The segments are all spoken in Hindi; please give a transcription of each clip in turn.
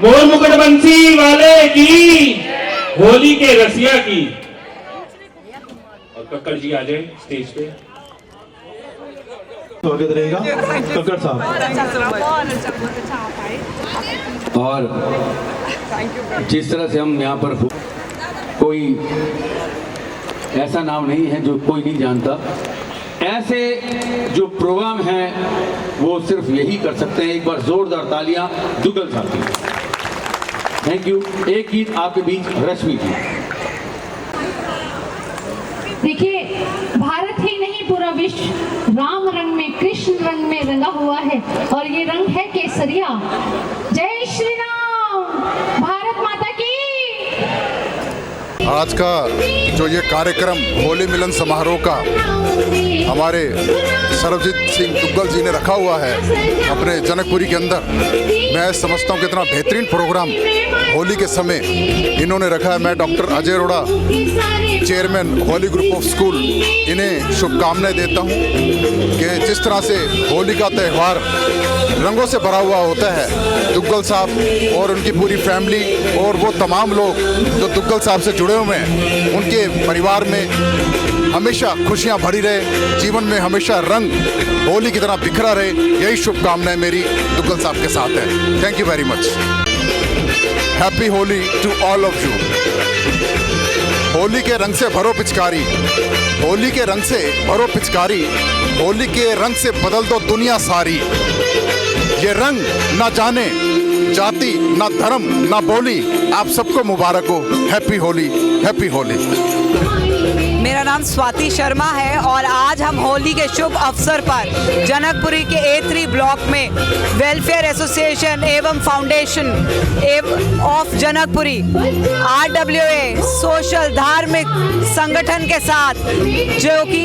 मोर मुकुट बंसी वाले की, होली के रसिया की। और कक्कड़ जी आ जाए स्टेज पे। स्वागत रहेगा कक्कड़ साहब। और जिस तरह से हम यहाँ पर कोई ऐसा नाम नहीं है जो कोई नहीं जानता, ऐसे जो प्रोग्राम हैं वो सिर्फ यही कर सकते हैं। एक बार जोरदार तालियां दुग्गल साहब की। Thank you. एक गीत आपके बीच रश्मि जी। देखिए, भारत ही नहीं पूरा विश्व राम रंग में, कृष्ण रंग में रंगा हुआ है और ये रंग है केसरिया। जय श्री राम, भारत माता की। आज का जो ये कार्यक्रम होली मिलन समारोह का हमारे सर्वजीत सिंह दुग्गल जी ने रखा हुआ है अपने जनकपुरी के अंदर, मैं समझता हूँ कितना बेहतरीन प्रोग्राम होली के समय इन्होंने रखा है। मैं doctor Ajay Arora, chairman Holi group of school, इन्हें शुभकामनाएं देता हूँ कि जिस तरह से होली का त्यौहार रंगों से भरा हुआ होता है, दुग्गल साहब और उनकी पूरी फैमिली और वो तमाम लोग जो दुग्गल साहब से जुड़े हुए हैं, उनके परिवार में हमेशा खुशियां भरी रहे, जीवन में हमेशा रंग होली की तरह बिखरा रहे, यही शुभकामनाएं मेरी दुग्गल साहब के साथ है। Thank you very much. Happy Holi to all of you. Holi के रंग से भरो पिचकारी, होली के रंग से भरो पिचकारी, होली के रंग से बदल दो दुनिया सारी। ये रंग ना जाने जाति, ना धर्म, ना बोली, आप सबको मुबारक हो। Happy Holi, happy Holi. मेरा नाम स्वाति शर्मा है और आज हम होली के शुभ अवसर पर जनकपुरी के A3 ब्लॉक में वेलफेयर एसोसिएशन एवं foundation of Janakpuri RWA social धार्मिक संगठन के साथ, जो कि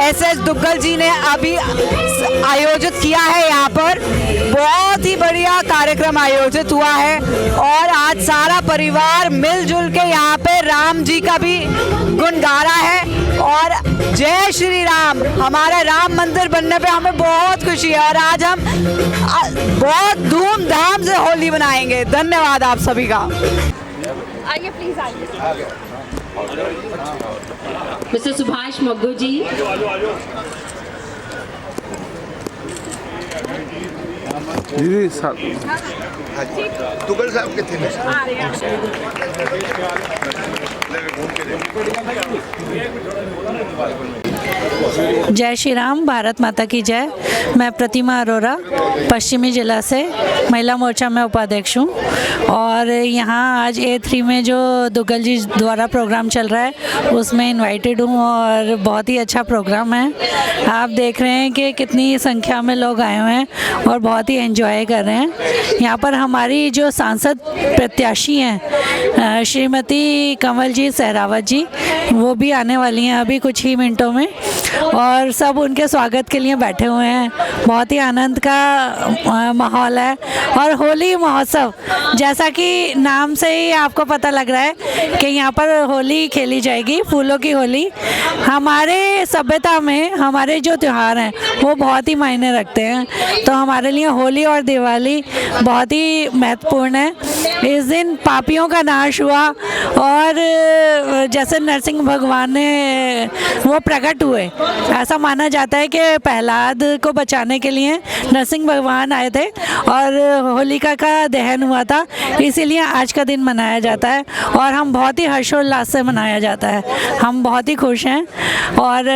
SS दुग्गल जी ने अभी आयोजित किया है, यहाँ पर बहुत ही बढ़िया कार्यक्रम आयोजित हुआ है और आज सारा परिवार मिलजुल के यहाँ पे राम जी का भी गुण गा रहा है। और जय श्री राम, हमारा राम मंदिर बनने पे हमें बहुत खुशी है और आज हम बहुत धूमधाम से होली मनाएंगे। धन्यवाद आप सभी का। आइए प्लीज, आइए। मिस्टर सुभाष मग्गू जी। दुग्गल साहब के थे। जय श्री राम, भारत माता की जय। मैं प्रतिमा अरोड़ा, पश्चिमी जिला से महिला मोर्चा में उपाध्यक्ष हूँ और यहाँ आज A3 में जो दुग्गल जी द्वारा प्रोग्राम चल रहा है उसमें इनवाइटेड हूँ और बहुत ही अच्छा प्रोग्राम है। आप देख रहे हैं कि कितनी संख्या में लोग आए हुए हैं और बहुत ही एंजॉय कर रहे हैं। यहाँ पर हमारी जो सांसद प्रत्याशी हैं श्रीमती कमल जी सहरावत जी, वो भी आने वाली हैं अभी कुछ ही मिनटों में और सब उनके स्वागत के लिए बैठे हुए हैं। बहुत ही आनंद का माहौल है और होली महोत्सव, जैसा कि नाम से ही आपको पता लग रहा है कि यहाँ पर होली खेली जाएगी, फूलों की होली। हमारे सभ्यता में हमारे जो त्यौहार हैं वो बहुत ही मायने रखते हैं, तो हमारे लिए होली और दिवाली बहुत ही महत्वपूर्ण है। इस दिन पापियों का नाश हुआ और जैसे नरसिंह भगवान ने वो प्रकट हुए, ऐसा माना जाता है कि प्रहलाद को बचाने के लिए नरसिंह भगवान आए थे और होलिका का दहन हुआ था, इसीलिए आज का दिन मनाया जाता है और हम बहुत ही हर्षोल्लास से मनाया जाता है। हम बहुत ही खुश हैं और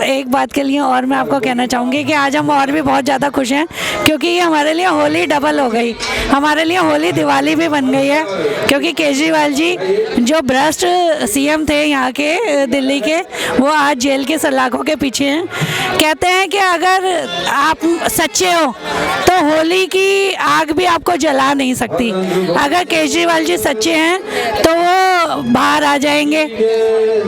एक बात के लिए और मैं आपको कहना चाहूँगी कि आज हम और भी बहुत ज़्यादा खुश हैं क्योंकि ये हमारे लिए होली डबल हो गई, हमारे लिए होली दिवाली भी बन गई है क्योंकि केजरीवाल जी जो भ्रष्ट सीएम थे यहाँ के दिल्ली के, वो आज जेल के सलाखों के पीछे हैं। कहते हैं कि अगर आप सच्चे हो तो होली की आग भी आपको जला नहीं सकती। अगर केजरीवाल जी सच्चे हैं तो वो बाहर आ जाएंगे,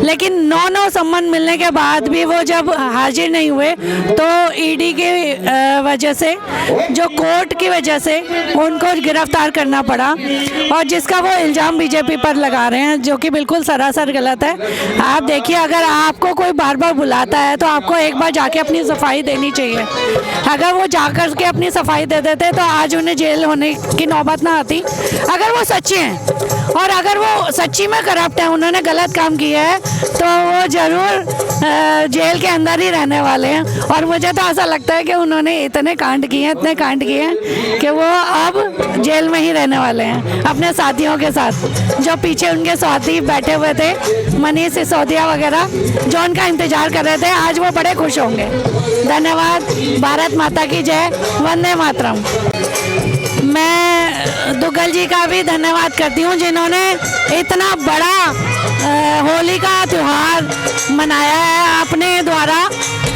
लेकिन नौ सम्मन मिलने के बाद भी वो जब हाजिर नहीं हुए तो ईडी के वजह से, जो कोर्ट की वजह से उनको गिरफ्तार करना पड़ा और जिसका वो इल्ज़ाम बीजेपी पर लगा रहे हैं जो कि बिल्कुल सरासर गलत है। आप देखिए, अगर आपको कोई बार बार बुलाता है तो आपको एक बार जाके अपनी सफाई देनी चाहिए। अगर वो जाकर के अपनी सफाई दे देते तो आज उन्हें जेल होने की नौबत ना आती। अगर वो सच्चे हैं और अगर वो सच्ची में करप्ट है, उन्होंने गलत काम किया है, तो वो ज़रूर जेल के अंदर ही रहने वाले हैं। और मुझे तो ऐसा लगता है कि उन्होंने इतने कांड किए हैं कि वो अब जेल में ही रहने वाले हैं अपने साथियों के साथ। जो पीछे उनके साथी बैठे हुए थे, मनीष सिसोदिया वगैरह, जो उनका इंतजार कर रहे थे, आज वो बड़े खुश होंगे। धन्यवाद। भारत माता की जय। वंदे मातरम। मैं दुग्गल जी का भी धन्यवाद करती हूँ जिन्होंने इतना बड़ा होली का त्यौहार मनाया है, अपने द्वारा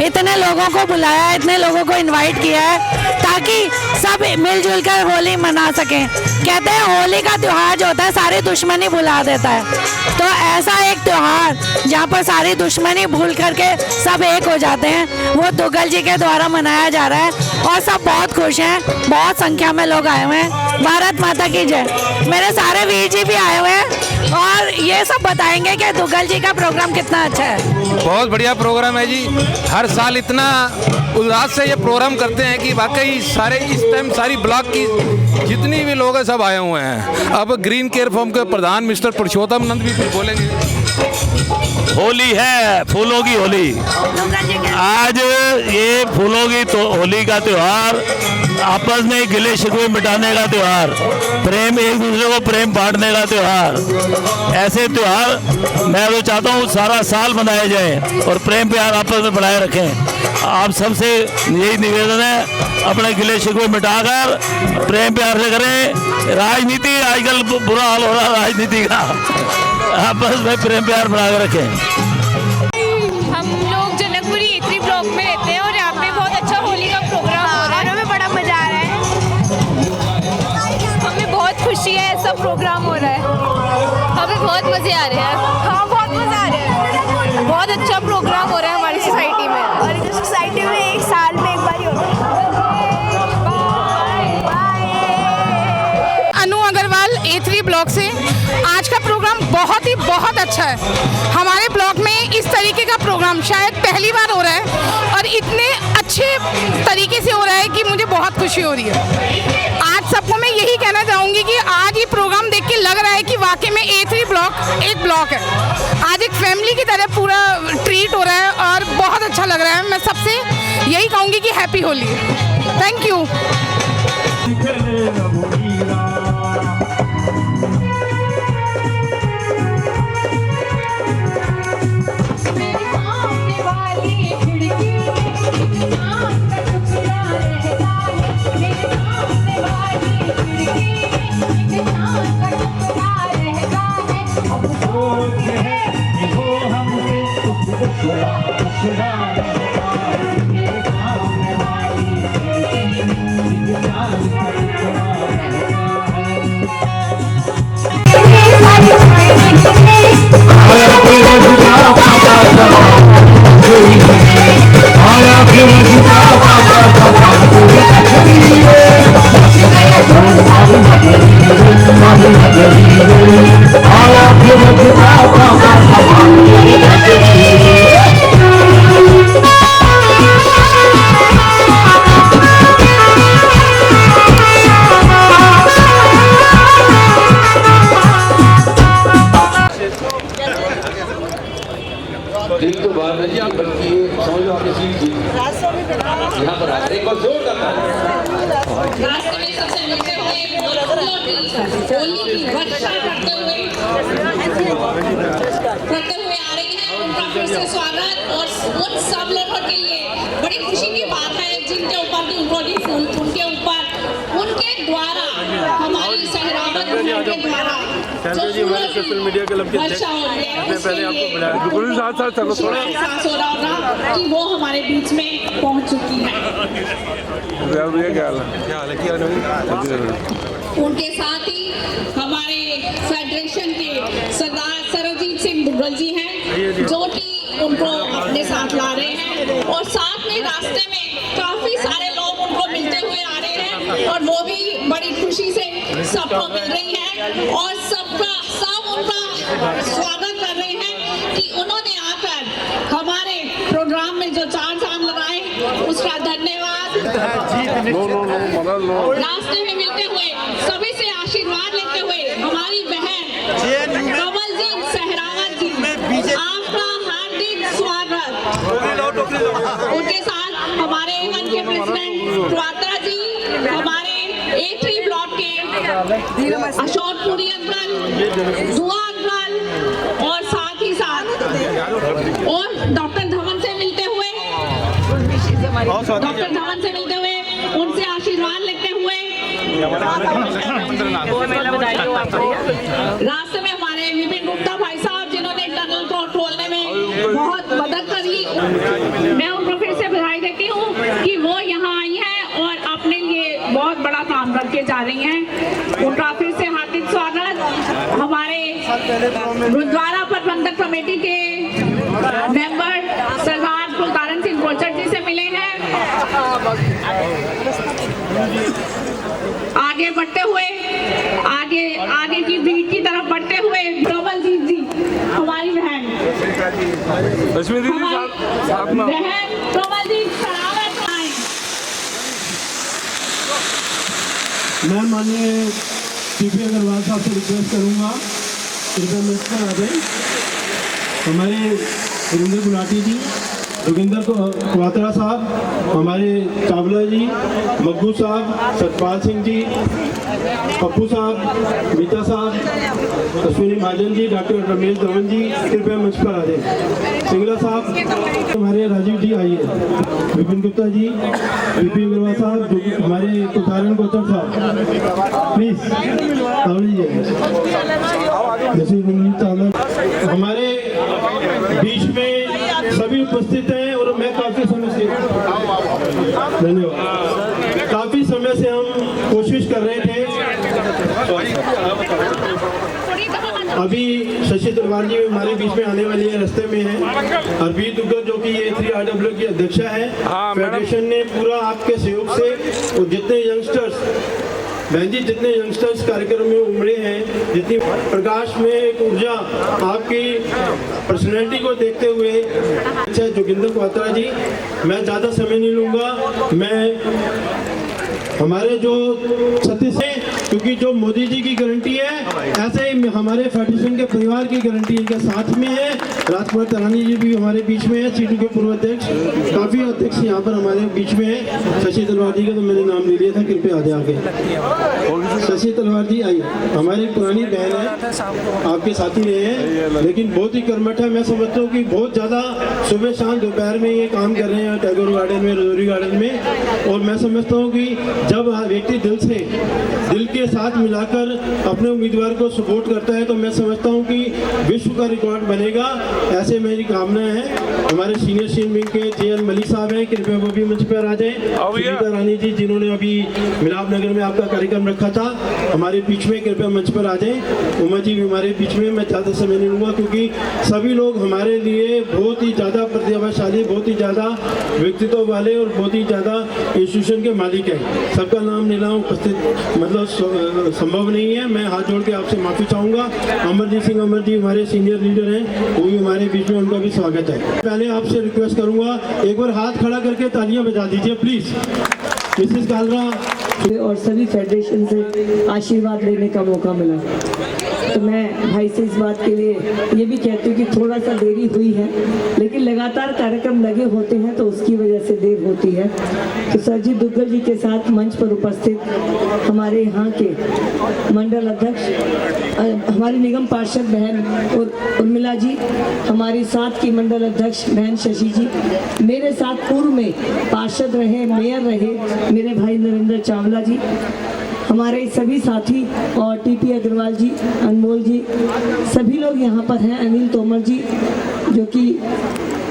इतने लोगों को बुलाया है, इतने लोगों को इनवाइट किया है ताकि सब मिलजुल कर होली मना सकें। कहते हैं होली का त्यौहार जो होता है सारी दुश्मनी भुला देता है, तो ऐसा एक त्यौहार जहाँ पर सारी दुश्मनी भूल करके सब एक हो जाते हैं, वो दुग्गल जी के द्वारा मनाया जा रहा है और सब बहुत खुश हैं। बहुत संख्या में लोग आए हुए हैं। भारत माता की जय। मेरे सारे वीर जी भी आए हुए हैं और ये सब बताएंगे कि दुग्गल जी का प्रोग्राम कितना अच्छा है। बहुत बढ़िया प्रोग्राम है जी। हर साल इतना उल्लास से ये प्रोग्राम करते हैं कि वाकई सारे इस टाइम सारी ब्लॉक की जितनी भी लोग हैं सब आए हुए हैं। अब ग्रीन केयर फॉर्म के प्रधान मिस्टर पुरुषोत्तम नंद भी कुछ बोलेंगे। होली है, फूलों की होली। आज ये फूलों की तो होली का त्यौहार, आपस में गिले शिकवे मिटाने का त्यौहार, प्रेम, एक दूसरे को प्रेम बांटने का त्यौहार। ऐसे त्यौहार मैं तो चाहता हूँ सारा साल मनाए जाएं और प्रेम प्यार आपस में बनाए रखें। आप सबसे यही निवेदन है, अपने गिले शिकवे मिटाकर प्रेम प्यार से करें। राजनीति आजकल बुरा हाल हो रहा है राजनीति का, आपस में प्रेम प्यार बना कर रखें। हम लोग जनकपुरी ए3 ब्लॉक में रहते हैं और यहाँ पे बहुत अच्छा होली का प्रोग्राम हो रहा है। हमें बड़ा मजा आ रहा है, हमें बहुत खुशी है, ऐसा प्रोग्राम हो रहा है, हमें बहुत मजे आ रहे हैं। हाँ, बहुत मजा आ रहा है, बहुत अच्छा प्रोग्राम हो रहा है हमारी सोसाइटी में। और इस सोसाइटी में एक साल में एक बार ही होता है। अनु अग्रवाल ए3 ब्लॉक से। आज का प्रोग्राम बहुत अच्छा है। हमारे ब्लॉक में इस तरीके का प्रोग्राम शायद पहली बार हो रहा है और इतने अच्छे तरीके से हो रहा है कि मुझे बहुत खुशी हो रही है। आज सबको मैं यही कहना चाहूँगी कि आज ये प्रोग्राम देख के लग रहा है कि वाकई में ए3 ब्लॉक एक ब्लॉक है। आज एक फैमिली की तरह पूरा ट्रीट हो रहा है और बहुत अच्छा लग रहा है। मैं सबसे यही कहूँगी कि हैप्पी होली। Thank you. यहाँ पर आकर एक बार जोरदार रास्ते में सबसे मिलते हुए होली की वर्षा करते हुए आ रही है, उनका फिर से स्वागत। और उन सब लोगों के लिए बड़ी खुशी की बात है जिनके ऊपर भी उन्होंने फूल उनके ऊपर उनके द्वारा हमारी सहरावत के द्वारा सोशल मीडिया के वर्षा हो रही है, उसके लिए थोड़ा एहसास हो रहा होगा कि वो हमारे बीच में पहुंच चुकी है। उनके साथ ही हमारे फेडरेशन के सरदार सरबजीत सिंह दुग्गल जी हैं, जो कि उनको अपने साथ ला रहे हैं। और साथ में रास्ते में काफी सारे लोग उनको मिलते हुए आ रहे हैं और वो भी बड़ी खुशी से सबको मिल रही है और सब उनका स्वागत कर रहे हैं कि उन्होंने आकर हमारे प्रोग्राम में जो 4 चांद लगाए, उसका धन्यवाद। रास्ते में मिलते हुए सभी से आशीर्वाद लेते हुए हमारी बहन कमलजीत सहरावत जी, आपका हार्दिक स्वागत। उनके साथ हमारे वन के प्रेसिडेंट क्वात्रा जी, हमारे A3 ब्लॉक के अशोक पुरी अंकल, दुआ अंकल और साथ ही साथ और डॉक्टर धवन से मिलते हुए उनसे आशीर्वाद लेते हुए रास्ते में हमारे विपिन गुप्ता भाई साहब, जिन्होंने टनल को खोलने में बहुत मदद करी, मैं उनको फिर से बधाई देती हूँ कि वो यहाँ आई हैं और अपने लिए बहुत बड़ा काम करके जा रही हैं। उनका फिर से हार्दिक स्वागत। हमारे गुरुद्वारा प्रबंधक कमेटी के मेंबर सरदार कुलतारन सिंह कोचर जी से मिले हैं। आगे बढ़ते हुए आगे की बीट की तरफ बढ़ते हुए कमलजीत जी, हमारी बहन कमलजीत सरावत आए। मैं माननीय सीपी अग्रवाल साहब से रिक्वेस्ट करूंगा, कृपया मंच पर आ जाए। हमारे सुरेंद्र गुलाटी जी, जोगिंदर क्वात्रा साहब, हमारे चावला जी, मग्गू साहब, सतपाल सिंह जी, पप्पू साहब, मीता साहब, अश्विनी महाजन जी, डॉक्टर रमेश धवन जी, कृपया मंच पर आ जाए। सिंगला साहब, हमारे राजीव जी आइए, विपिन गुप्ता जी, वीपी अग्रवाल साहब, हमारे कुलतारन कोचर साहब, प्लीज आ लीजिए। हमारे बीच में सभी उपस्थित हैं और मैं काफी समय से धन्यवाद काफी समय से हम कोशिश कर रहे थे। अभी शशि तलवार जी हमारे बीच में आने वाली है, रास्ते में है। हरबीर दुग्गल जो कि A3RW की अध्यक्षा है, फेडरेशन ने पूरा आपके सहयोग से और जितने यंगस्टर्स बहन जी, जितने यंगस्टर्स कार्यक्रम में उमड़े हैं, जितनी प्रकाश में एक ऊर्जा आपकी पर्सनैलिटी को देखते हुए, अच्छा जोगिंदर क्वात्रा जी, मैं ज़्यादा समय नहीं लूँगा। मैं हमारे जो छत्तीस हैं, क्योंकि जो मोदी जी की गारंटी है, ऐसे ही हमारे फेडरेशन के परिवार की गारंटी इनके साथ में है। राजकुमार तरानी जी भी हमारे बीच में है, सीटू के पूर्व अध्यक्ष, काफ़ी अध्यक्ष यहाँ पर हमारे बीच में है। शशि तलवार जी का तो मैंने नाम ले लिया था, कृपया आ जाए आगे। शशि तलवार जी आइए, हमारी पुरानी बहन है, आपके साथी रहे हैं, लेकिन बहुत ही कर्मठ है। मैं समझता हूँ कि बहुत ज़्यादा सुबह शाम दोपहर में ये काम कर रहे हैं टैगोर गार्डन में, रजौरी गार्डन में। और मैं समझता हूँ कि जब व्यक्ति दिल के साथ मिलाकर अपने उम्मीदवार को सपोर्ट करता है, तो मैं समझता हूं कि विश्व का रिकॉर्ड बनेगा, ऐसे मेरी कामना है। हमारे सीनियर विंग के JL मलिक साहब हैं, कृपया वो भी मंच पर आ जाएं। सुनीता रानी जी, जिन्होंने अभी मिलाप नगर में आपका कार्यक्रम रखा था, हमारे बीच में कृपया मंच पर आ जाएं। उमा जी भी हमारे बीच में। मैं ज़्यादा समय नहीं लूँगा क्योंकि सभी लोग हमारे लिए बहुत ही ज़्यादा प्रतिभाशाली, बहुत ही ज़्यादा व्यक्तित्व वाले और बहुत ही ज़्यादा इंस्टीट्यूशन के मालिक हैं। सबका नाम लेना उपस्थित मतलब संभव नहीं है। मैं हाथ जोड़ के आपसे माफ़ी चाहूँगा। अमरजीत सिंह अमर जी हमारे सीनियर लीडर हैं, वो भी हमारे बीच में, उनका भी स्वागत है। पहले आपसे रिक्वेस्ट करूँगा, एक बार हाथ खड़ा करके तालियां बजा दीजिए प्लीज़। मिसेस कालरा और सभी फेडरेशन से आशीर्वाद लेने का मौका मिला। तो मैं भाई से इस बात के लिए ये भी कहती हूँ कि थोड़ा सा देरी हुई है, लेकिन लगातार कार्यक्रम लगे होते हैं तो उसकी वजह से देर होती है। तो सरजीत दुग्गल जी के साथ मंच पर उपस्थित हमारे यहाँ के मंडल अध्यक्ष, हमारी निगम पार्षद बहन उर्मिला जी, हमारी साथ की मंडल अध्यक्ष बहन शशि जी, मेरे साथ पूर्व में पार्षद रहे, मेयर रहे मेरे भाई नरेंद्र चावला जी, हमारे सभी साथी और टीपी अग्रवाल जी, अनमोल जी, सभी लोग यहाँ पर हैं, अनिल तोमर जी जो कि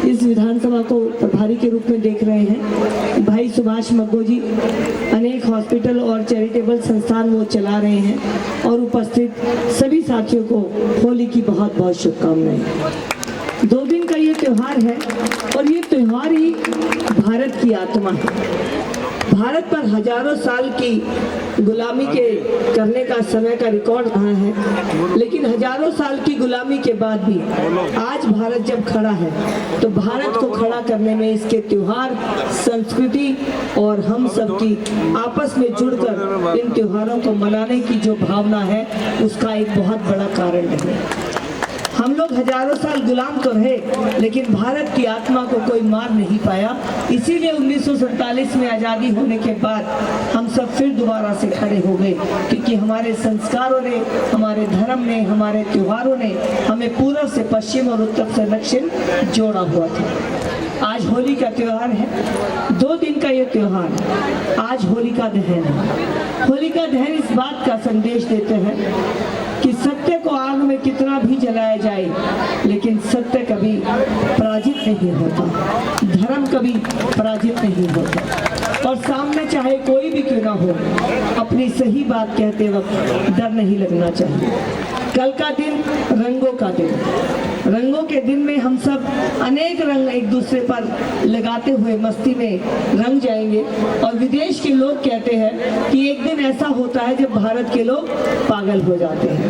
इस विधानसभा को प्रभारी के रूप में देख रहे हैं, भाई सुभाष मग्गो जी, अनेक हॉस्पिटल और चैरिटेबल संस्थान वो चला रहे हैं, और उपस्थित सभी साथियों को होली की बहुत बहुत शुभकामनाएं। 2 दिन का ये त्यौहार है और ये त्यौहार ही भारत की आत्मा है। भारत पर हजारों साल की गुलामी के करने का समय का रिकॉर्ड रहा है, लेकिन हजारों साल की गुलामी के बाद भी आज भारत जब खड़ा है तो भारत को खड़ा करने में इसके त्योहार, संस्कृति और हम सब की आपस में जुड़कर इन त्योहारों को मनाने की जो भावना है उसका एक बहुत बड़ा कारण है। हम लोग हजारों साल गुलाम तो रहे, लेकिन भारत की आत्मा को कोई मार नहीं पाया। इसीलिए 1947 में आज़ादी होने के बाद हम सब फिर दोबारा से खड़े हो गए, क्योंकि हमारे संस्कारों ने, हमारे धर्म ने, हमारे त्योहारों ने हमें पूर्व से पश्चिम और उत्तर से दक्षिण जोड़ा हुआ था। आज होली का त्यौहार है, 2 दिन का ये त्यौहार। आज होलिका दहन है। होलिका दहन इस बात का संदेश देते हैं कि सत्य को आग में कितना भी जलाया जाए, लेकिन सत्य कभी पराजित नहीं होता, धर्म कभी पराजित नहीं होता, और सामने चाहे कोई भी क्यों ना हो, अपनी सही बात कहते वक्त डर नहीं लगना चाहिए। कल का दिन रंगों का दिन, रंगों के दिन में हम सब अनेक रंग एक दूसरे पर लगाते हुए मस्ती में रंग जाएंगे, और विदेश के लोग कहते हैं कि एक दिन ऐसा होता है जब भारत के लोग पागल हो जाते हैं।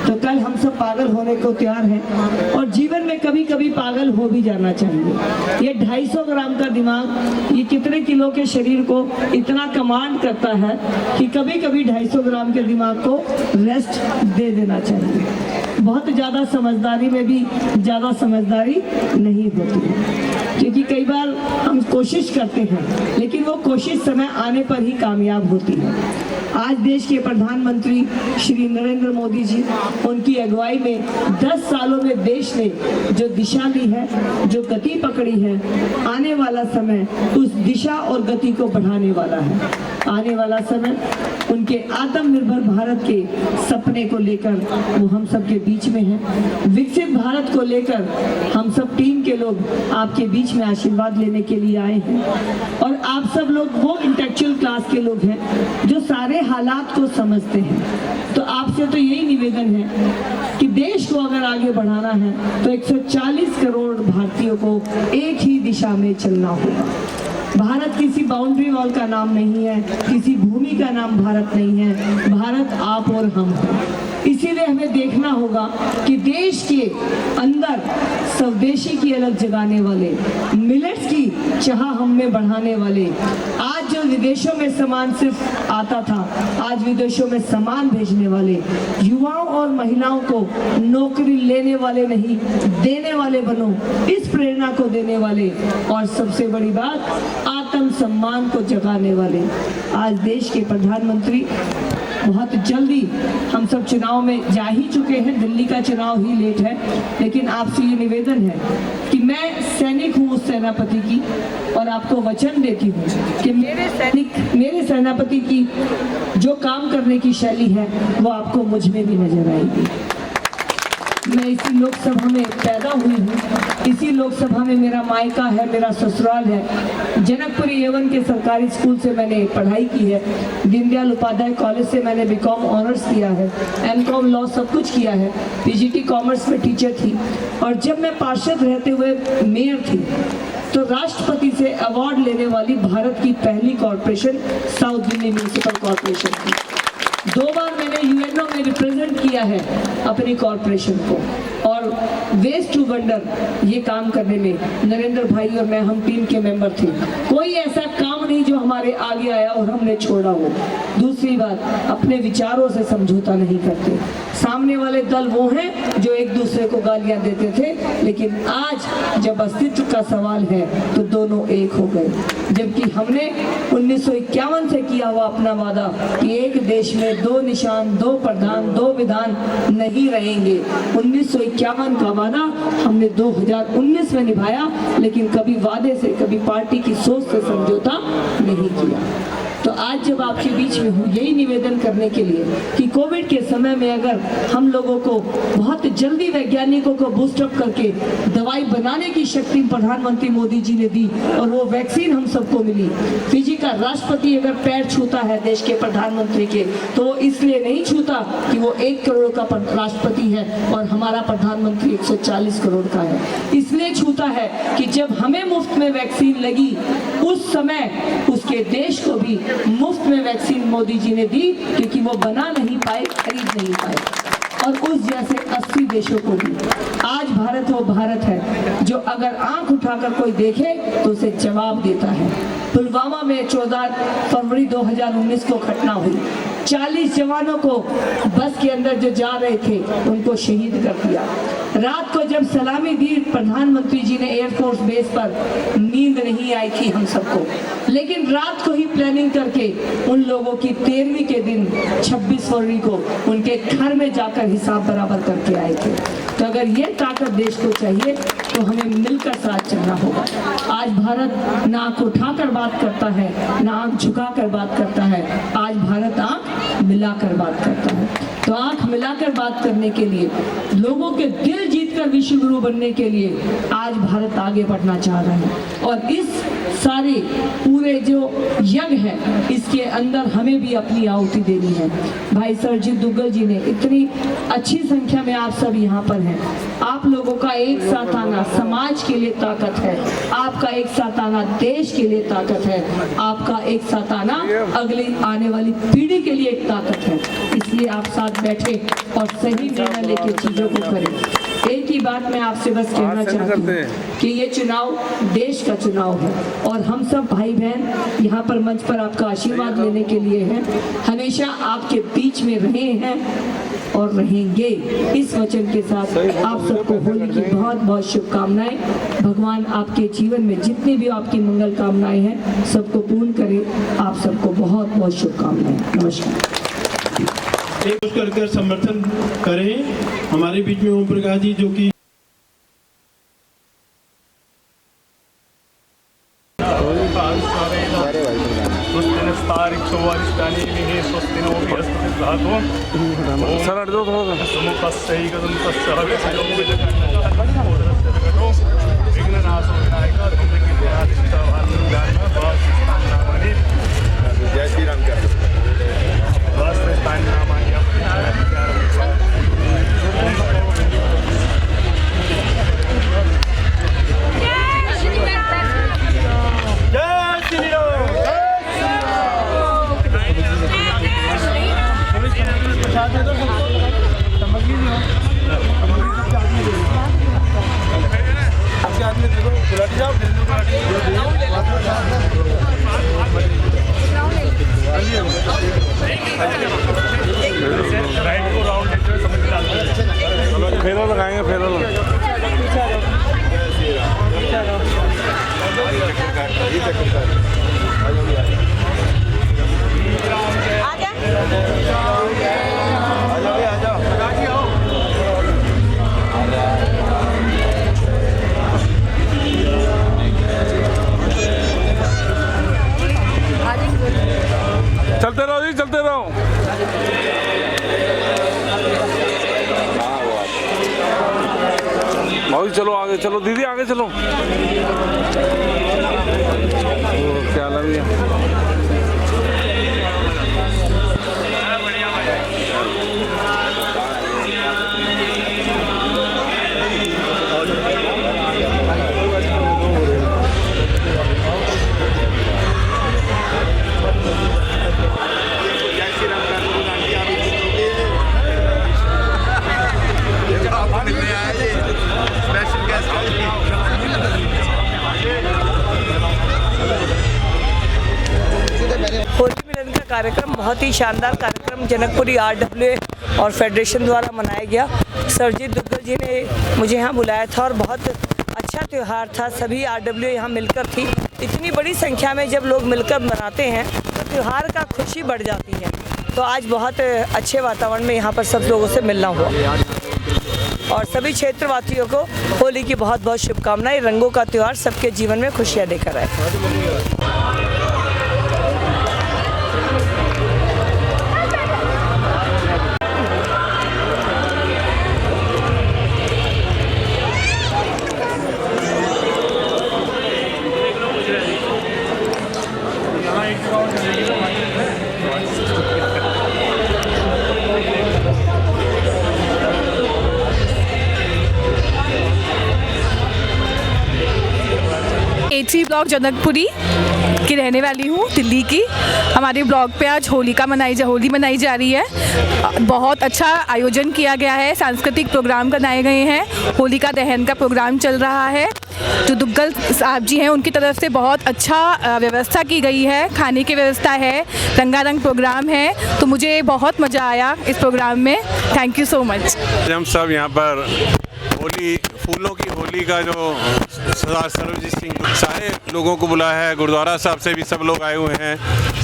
तो कल हम सब पागल होने को तैयार हैं, और जीवन में कभी कभी पागल हो भी जाना चाहिए। ये 250 ग्राम का दिमाग ये कितने किलो के शरीर को इतना कमांड करता है कि कभी कभी 250 ग्राम के दिमाग को रेस्ट दे देना चाहिए। बहुत ज़्यादा समझदारी में भी ज़्यादा समझदारी नहीं होती है, क्योंकि कई बार हम कोशिश करते हैं लेकिन वो कोशिश समय आने पर ही कामयाब होती है। आज देश के प्रधानमंत्री श्री नरेंद्र मोदी जी, उनकी अगुवाई में 10 सालों में देश ने जो दिशा ली है, जो गति पकड़ी है, आने वाला समय उस दिशा और गति को बढ़ाने वाला है। आने वाला समय उनके आत्मनिर्भर भारत के सपने को लेकर वो हम सब के बीच में है। विकसित भारत को लेकर हम सब टीम के लोग आपके बीच में आशीर्वाद लेने के लिए आए हैं, और आप सब लोग वो इंटेलेक्चुअल क्लास के लोग हैं जो सारे हालात को समझते हैं। तो आपसे तो यही निवेदन है कि देश को अगर आगे बढ़ाना है तो 140 करोड़ भारतीयों को एक ही दिशा में चलना होगा। भारत किसी बाउंड्री वॉल का नाम नहीं है, किसी भूमि का नाम भारत नहीं है, भारत आप और हम हैं। इसीलिए हमें देखना होगा कि देश के अंदर स्वदेशी की अलग जगाने वाले, मिलेट्स की चाह हम में बढ़ाने वाले, आज जो विदेशों में सामान सिर्फ आता था, आज विदेशों में सामान भेजने वाले, युवाओं और महिलाओं को नौकरी लेने वाले नहीं देने वाले बनो, इस प्रेरणा को देने वाले, और सबसे बड़ी बात आत्म सम्मान को जगाने वाले आज देश के प्रधानमंत्री बहुत जल्दी हम सब चुनाव में जा ही चुके हैं। दिल्ली का चुनाव ही लेट है, लेकिन आपसे ये निवेदन है कि मैं सैनिक हूँ उस सेनापति की, और आपको वचन देती हूँ कि मेरे सेनापति की जो काम करने की शैली है वो आपको मुझ में भी नजर आएगी। मैं इसी लोकसभा में पैदा हुई हूँ, इसी लोकसभा में मेरा मायका है, मेरा ससुराल है। जनकपुरी A1 के सरकारी स्कूल से मैंने पढ़ाई की है, दीनदयाल उपाध्याय कॉलेज से मैंने BCom ऑनर्स किया है, MCom लॉ सब कुछ किया है, PGT कॉमर्स में टीचर थी, और जब मैं पार्षद रहते हुए मेयर थी तो राष्ट्रपति से अवार्ड लेने वाली भारत की पहली corporation south Delhi municipal corporation थी। 2 बार मैंने UNO में रिप्रेजेंट किया है अपनी कॉरपोरेशन को, और वेस्ट टू वंडर ये काम करने में नरेंद्र भाई और मैं हम टीम के मेंबर थे। कोई ऐसा काम नहीं जो हमारे हमारे आगे आया और हमने छोड़ा वो। दूसरी बात, अपने विचारों से समझौता नहीं करते। सामने वाले दल वो हैं जो एक दूसरे को गालियां देते थे, लेकिन आज जब अस्तित्व का सवाल है तो दोनों एक हो गए। जबकि हमने 1951 से किया हुआ अपना वादा कि एक देश में 2 निशान, 2 प्रधान, 2 विधान नहीं रहेंगे, 1951 का वादा हमने 2019 में निभाया, लेकिन कभी वादे से, कभी पार्टी की सोच से समझौता नहीं किया। तो आज जब आपके बीच में हूँ, यही निवेदन करने के लिए कि कोविड के समय में अगर हम लोगों को बहुत जल्दी वैज्ञानिकों को बूस्टअप करके दवाई बनाने की शक्ति प्रधानमंत्री मोदी जी ने दी और वो वैक्सीन हम सबको मिली। फिजी का राष्ट्रपति अगर पैर छूता है देश के प्रधानमंत्री के, तो वो इसलिए नहीं छूता कि वो 1 करोड़ का राष्ट्रपति है और हमारा प्रधानमंत्री 140 करोड़ का है। इसलिए छूता है कि जब हमें मुफ्त में वैक्सीन लगी, उस समय उसके देश को भी मुफ्त में वैक्सीन मोदी जी ने दी, क्योंकि वो बना नहीं पाए, खरीद नहीं पाए। और उस जैसे 80 देशों को भी आज भारत वो भारत है जो अगर आंख उठाकर कोई देखे तो उसे जवाब देता है। पुलवामा में 14 फरवरी 2019 को घटना हुई। 40 जवानों को बस के अंदर जो जा रहे थे उनको शहीद कर दिया। रात को जब सलामी दी प्रधानमंत्री जी ने एयरफोर्स बेस पर, नींद नहीं आई थी हम सबको, लेकिन रात को ही प्लानिंग करके उन लोगों की 13वीं के दिन 26 फरवरी को उनके घर में जाकर हिसाब बराबर करके आए थे। तो अगर ये ताकत देश को चाहिए तो हमें मिलकर साथ चलना होगा। आज भारत ना आंख उठाकर बात करता है, ना आंख झुकाकर बात करता है, आज भारत आंख मिलाकर बात करता है। तो आंख मिलाकर बात करने के लिए, लोगों के दिल जीतकर विश्व गुरु बनने के लिए आज भारत आगे बढ़ना चाह रहा है। और इस सारे पूरे जो यज्ञ है, इसके अंदर हमें भी अपनी आहुति देनी है। भाई सरजीत दुग्गल जी ने, इतनी अच्छी संख्या में आप सब यहाँ पर हैं। आप लोगों का एक साथ आना समाज के लिए ताकत है, आपका एक साथ आना देश के लिए ताकत है, आपका एक साथ आना अगली आने वाली पीढ़ी के लिए एक ताकत है। इसलिए आप साथ बैठे और सही निर्णय लेके चीजों को करें। एक ही बात मैं आपसे बस कहना चाहती हूँ कि ये चुनाव देश का चुनाव है और हम सब भाई बहन यहाँ पर मंच पर आपका आशीर्वाद लेने के लिए हैं। हमेशा आपके बीच में रहे हैं और रहेंगे। इस वचन के साथ आप सबको होली की बहुत बहुत शुभकामनाएं। भगवान आपके जीवन में जितनी भी आपकी मंगल कामनाएं हैं सबको पूर्ण करे। आप सबको बहुत बहुत शुभकामनाएं। नमस्कार। कर समर्थन करें। हमारे बीच में ओम प्रकाश जी जो कि जय श्री राम। फेरा लगाएंगे, फेरा चलते रहो जी, चलते रहो। भाई चलो आगे चलो, दीदी आगे चलो। क्या लग गया? कार्यक्रम बहुत ही शानदार कार्यक्रम जनकपुरी RWA और फेडरेशन द्वारा मनाया गया। सरजीत दुग्गल जी ने मुझे यहाँ बुलाया था और बहुत अच्छा त्यौहार था। सभी RWA यहाँ मिलकर थी। इतनी बड़ी संख्या में जब लोग मिलकर मनाते हैं तो त्यौहार का खुशी बढ़ जाती है। तो आज बहुत अच्छे वातावरण में यहाँ पर सब लोगों से मिलना हुआ और सभी क्षेत्रवासियों को होली की बहुत बहुत शुभकामनाएं। रंगों का त्यौहार सबके जीवन में खुशियाँ लेकर आए। A3 ब्लॉक जनकपुरी की रहने वाली हूँ, दिल्ली की। हमारे ब्लॉक पे आज होली मनाई जा रही है। बहुत अच्छा आयोजन किया गया है, सांस्कृतिक प्रोग्राम बनाए गए हैं, होलिका दहन का प्रोग्राम चल रहा है। जो दुग्गल साहब जी हैं उनकी तरफ से बहुत अच्छा व्यवस्था की गई है, खाने की व्यवस्था है, रंगारंग प्रोग्राम है। तो मुझे बहुत मज़ा आया इस प्रोग्राम में। Thank you so much. हम सब यहाँ पर होली, फूलों की होली का जो सरदार सर्वजीत सिंह सारे लोगों को बुलाया है, गुरुद्वारा साहब से भी सब लोग आए हुए हैं,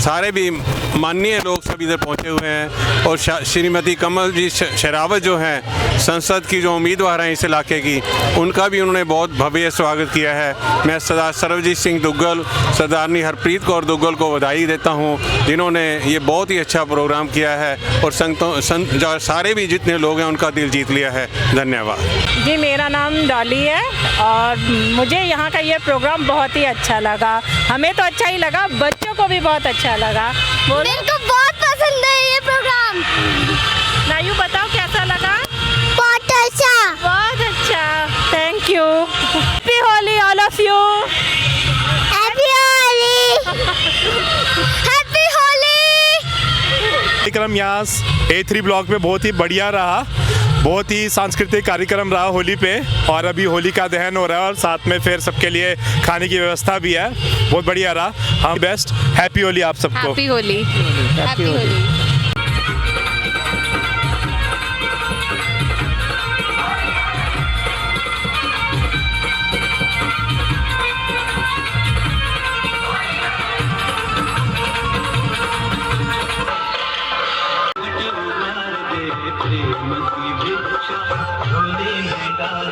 सारे भी माननीय लोग सब इधर पहुँचे हुए हैं। और श्रीमती कमल जी शेरावत जो हैं संसद की जो उम्मीदवार हैं इस इलाके की, उनका भी उन्होंने बहुत भव्य स्वागत किया है। मैं सरदार सर्वजीत सिंह दुग्गल, सरदारनी हरप्रीत कौर दुग्गल को बधाई देता हूँ, जिन्होंने ये बहुत ही अच्छा प्रोग्राम किया है और संतों सारे भी जितने लोग हैं उनका दिल जीत लिया है। धन्यवाद जी। मेरा नाम डॉली है और मुझे यहाँ का ये प्रोग्राम बहुत ही अच्छा लगा। हमें तो अच्छा ही लगा, बच्चों को भी बहुत अच्छा लगा। मेरे को बहुत पसंद है ये प्रोग्राम। नायू बताओ कैसा लगा? बहुत अच्छा, बहुत अच्छा। Thank you. Happy Holi all of you. Happy Holi. Happy Holi. कार्यक्रम यहाँ A3 ब्लॉक में बहुत ही बढ़िया रहा, बहुत ही सांस्कृतिक कार्यक्रम रहा होली पे। और अभी होली का दहन हो रहा है और साथ में फिर सबके लिए खाने की व्यवस्था भी है। बहुत बढ़िया रहा। हम बेस्ट। हैप्पी होली आप सबको। हैप्पी होली। हैप्पी होली। प्रेम की भिक्षा होली में डाल